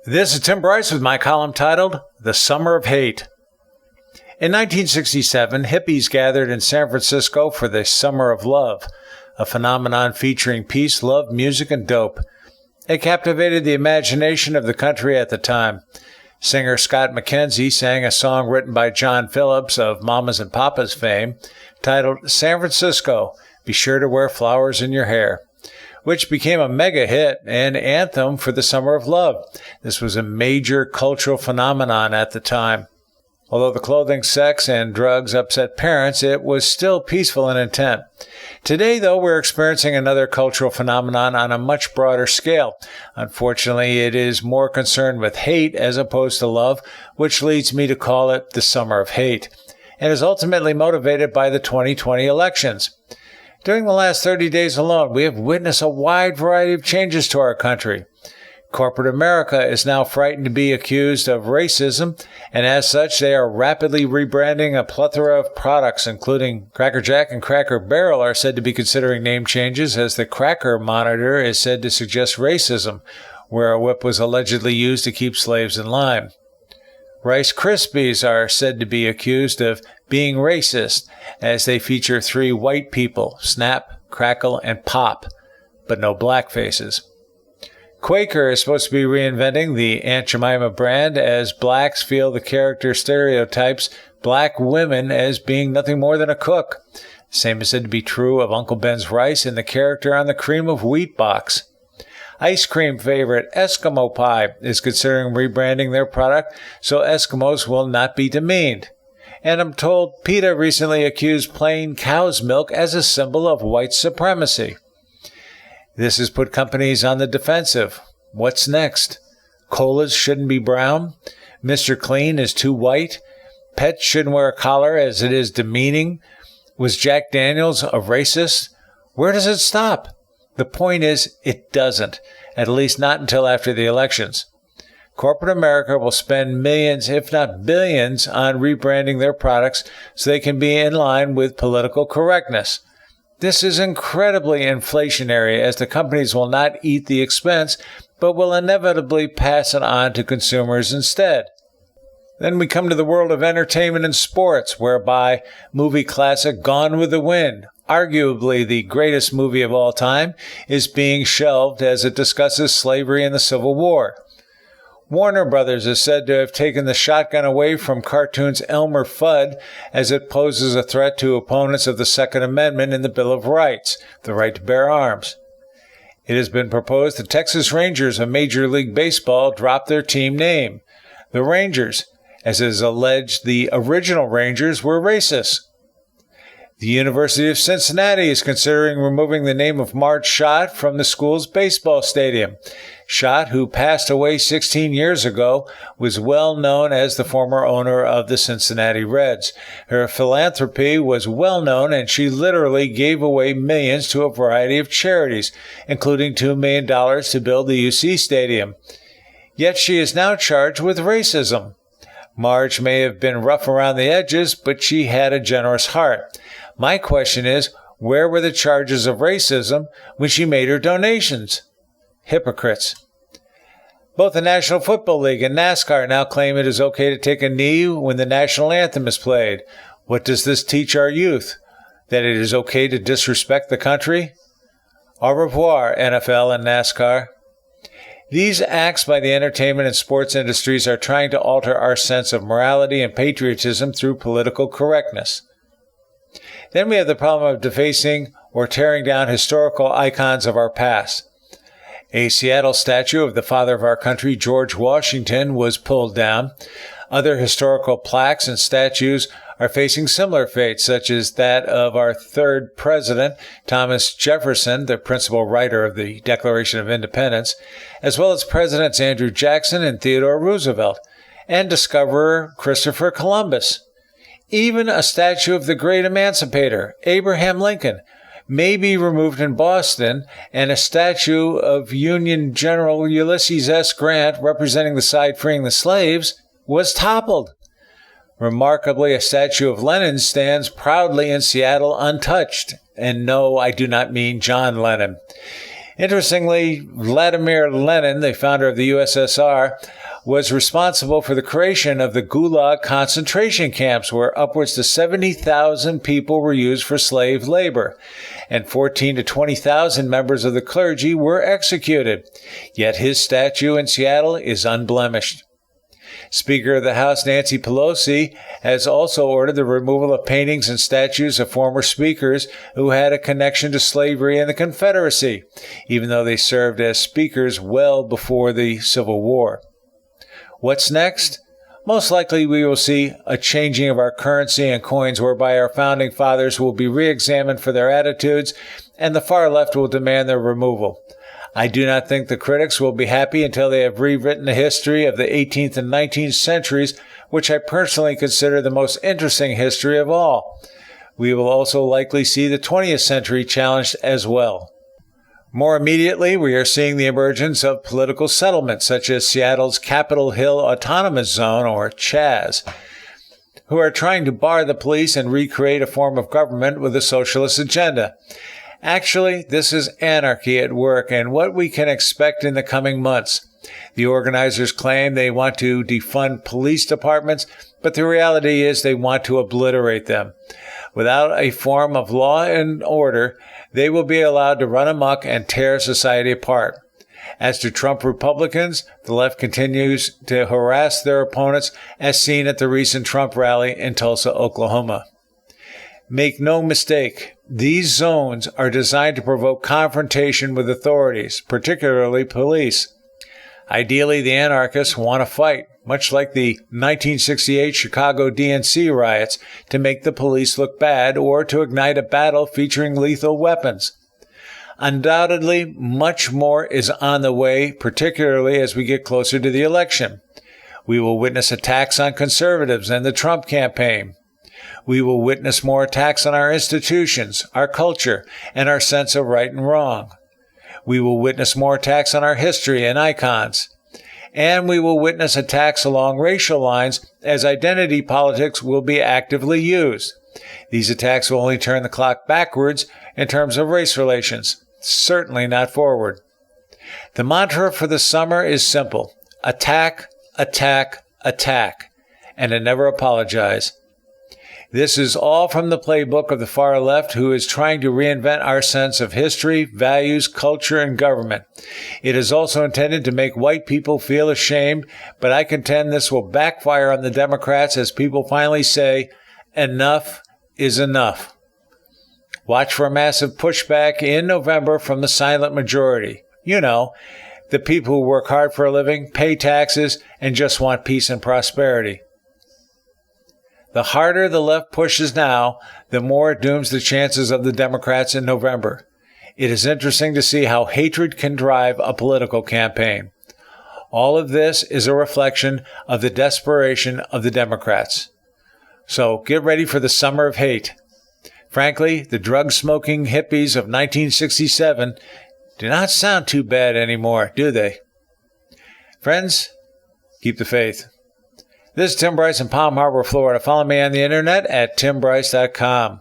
This is Tim Bryce with my column titled, The Summer of Hate. In 1967, hippies gathered in San Francisco for the Summer of Love, a phenomenon featuring peace, love, music, and dope. It captivated the imagination of the country at the time. Singer Scott McKenzie sang a song written by John Phillips of Mamas and Papas fame, titled San Francisco, Be Sure to Wear Flowers in Your Hair, which became a mega hit and anthem for the Summer of Love. This was a major cultural phenomenon at the time. Although the clothing, sex, and drugs upset parents, it was still peaceful in intent. Today, though, we're experiencing another cultural phenomenon on a much broader scale. Unfortunately, it is more concerned with hate as opposed to love, which leads me to call it the Summer of Hate, and is ultimately motivated by the 2020 elections. During the last 30 days alone, we have witnessed a wide variety of changes to our country. Corporate America is now frightened to be accused of racism, and as such, they are rapidly rebranding a plethora of products, including Cracker Jack and Cracker Barrel are said to be considering name changes, as the Cracker Monitor is said to suggest racism, where a whip was allegedly used to keep slaves in line. Rice Krispies are said to be accused of being racist, as they feature 3 white people, Snap, Crackle, and Pop, but no black faces. Quaker is supposed to be reinventing the Aunt Jemima brand, as blacks feel the character stereotypes black women as being nothing more than a cook. Same is said to be true of Uncle Ben's rice and the character on the cream of wheat box. Ice cream favorite Eskimo Pie is considering rebranding their product so Eskimos will not be demeaned. And I'm told PETA recently accused plain cow's milk as a symbol of white supremacy. This has put companies on the defensive. What's next? Colas shouldn't be brown. Mr. Clean is too white. Pets shouldn't wear a collar as it is demeaning. Was Jack Daniels a racist? Where does it stop? The point is, it doesn't, at least not until after the elections. Corporate America will spend millions, if not billions, on rebranding their products so they can be in line with political correctness. This is incredibly inflationary, as the companies will not eat the expense, but will inevitably pass it on to consumers instead. Then we come to the world of entertainment and sports, whereby movie classic Gone with the Wind, arguably the greatest movie of all time, is being shelved as it discusses slavery and the Civil War. Warner Brothers is said to have taken the shotgun away from cartoon's Elmer Fudd as it poses a threat to opponents of the Second Amendment in the Bill of Rights, the right to bear arms. It has been proposed the Texas Rangers of Major League Baseball drop their team name, the Rangers, as it is alleged the original Rangers were racist. The University of Cincinnati is considering removing the name of Marge Schott from the school's baseball stadium. Schott, who passed away 16 years ago, was well known as the former owner of the Cincinnati Reds. Her philanthropy was well known, and she literally gave away millions to a variety of charities, including $2 million to build the UC Stadium. Yet she is now charged with racism. Marge may have been rough around the edges, but she had a generous heart. My question is, where were the charges of racism when she made her donations? Hypocrites. Both the National Football League and NASCAR now claim it is okay to take a knee when the national anthem is played. What does this teach our youth? That it is okay to disrespect the country? Au revoir, NFL and NASCAR. These acts by the entertainment and sports industries are trying to alter our sense of morality and patriotism through political correctness. Then we have the problem of defacing or tearing down historical icons of our past. A Seattle statue of the father of our country, George Washington, was pulled down. Other historical plaques and statues are facing similar fates, such as that of our third president, Thomas Jefferson, the principal writer of the Declaration of Independence, as well as Presidents Andrew Jackson and Theodore Roosevelt, and discoverer Christopher Columbus. Even a statue of the great emancipator, Abraham Lincoln, may be removed in Boston, and a statue of Union General Ulysses S. Grant, representing the side freeing the slaves, was toppled. Remarkably, a statue of Lenin stands proudly in Seattle untouched. And no, I do not mean John Lennon. Interestingly, Vladimir Lenin, the founder of the USSR, was responsible for the creation of the Gulag concentration camps, where upwards to 70,000 people were used for slave labor, and 14 to 20,000 members of the clergy were executed. Yet his statue in Seattle is unblemished. Speaker of the House Nancy Pelosi has also ordered the removal of paintings and statues of former speakers who had a connection to slavery and the Confederacy, even though they served as speakers well before the Civil War. What's next? Most likely we will see a changing of our currency and coins, whereby our founding fathers will be re-examined for their attitudes and the far left will demand their removal. I do not think the critics will be happy until they have rewritten the history of the 18th and 19th centuries, which I personally consider the most interesting history of all. We will also likely see the 20th century challenged as well. More immediately, we are seeing the emergence of political settlements, such as Seattle's Capitol Hill Autonomous Zone, or CHAZ, who are trying to bar the police and recreate a form of government with a socialist agenda. Actually, this is anarchy at work and what we can expect in the coming months. The organizers claim they want to defund police departments, but the reality is they want to obliterate them. Without a form of law and order, they will be allowed to run amok and tear society apart. As to Trump Republicans, the left continues to harass their opponents, as seen at the recent Trump rally in Tulsa, Oklahoma. Make no mistake, these zones are designed to provoke confrontation with authorities, particularly police. Ideally, the anarchists want to fight, much like the 1968 Chicago DNC riots, to make the police look bad or to ignite a battle featuring lethal weapons. Undoubtedly, much more is on the way, particularly as we get closer to the election. We will witness attacks on conservatives and the Trump campaign. We will witness more attacks on our institutions, our culture, and our sense of right and wrong. We will witness more attacks on our history and icons. And we will witness attacks along racial lines, as identity politics will be actively used. These attacks will only turn the clock backwards in terms of race relations, certainly not forward. The mantra for the summer is simple: attack, attack, attack, and to never apologize. This is all from the playbook of the far left, who is trying to reinvent our sense of history, values, culture, and government. It is also intended to make white people feel ashamed, but I contend this will backfire on the Democrats as people finally say, enough is enough. Watch for a massive pushback in November from the silent majority. You know, the people who work hard for a living, pay taxes, and just want peace and prosperity. The harder the left pushes now, the more it dooms the chances of the Democrats in November. It is interesting to see how hatred can drive a political campaign. All of this is a reflection of the desperation of the Democrats. So get ready for the summer of hate. Frankly, the drug-smoking hippies of 1967 do not sound too bad anymore, do they? Friends, keep the faith. This is Tim Bryce in Palm Harbor, Florida. Follow me on the internet at timbryce.com.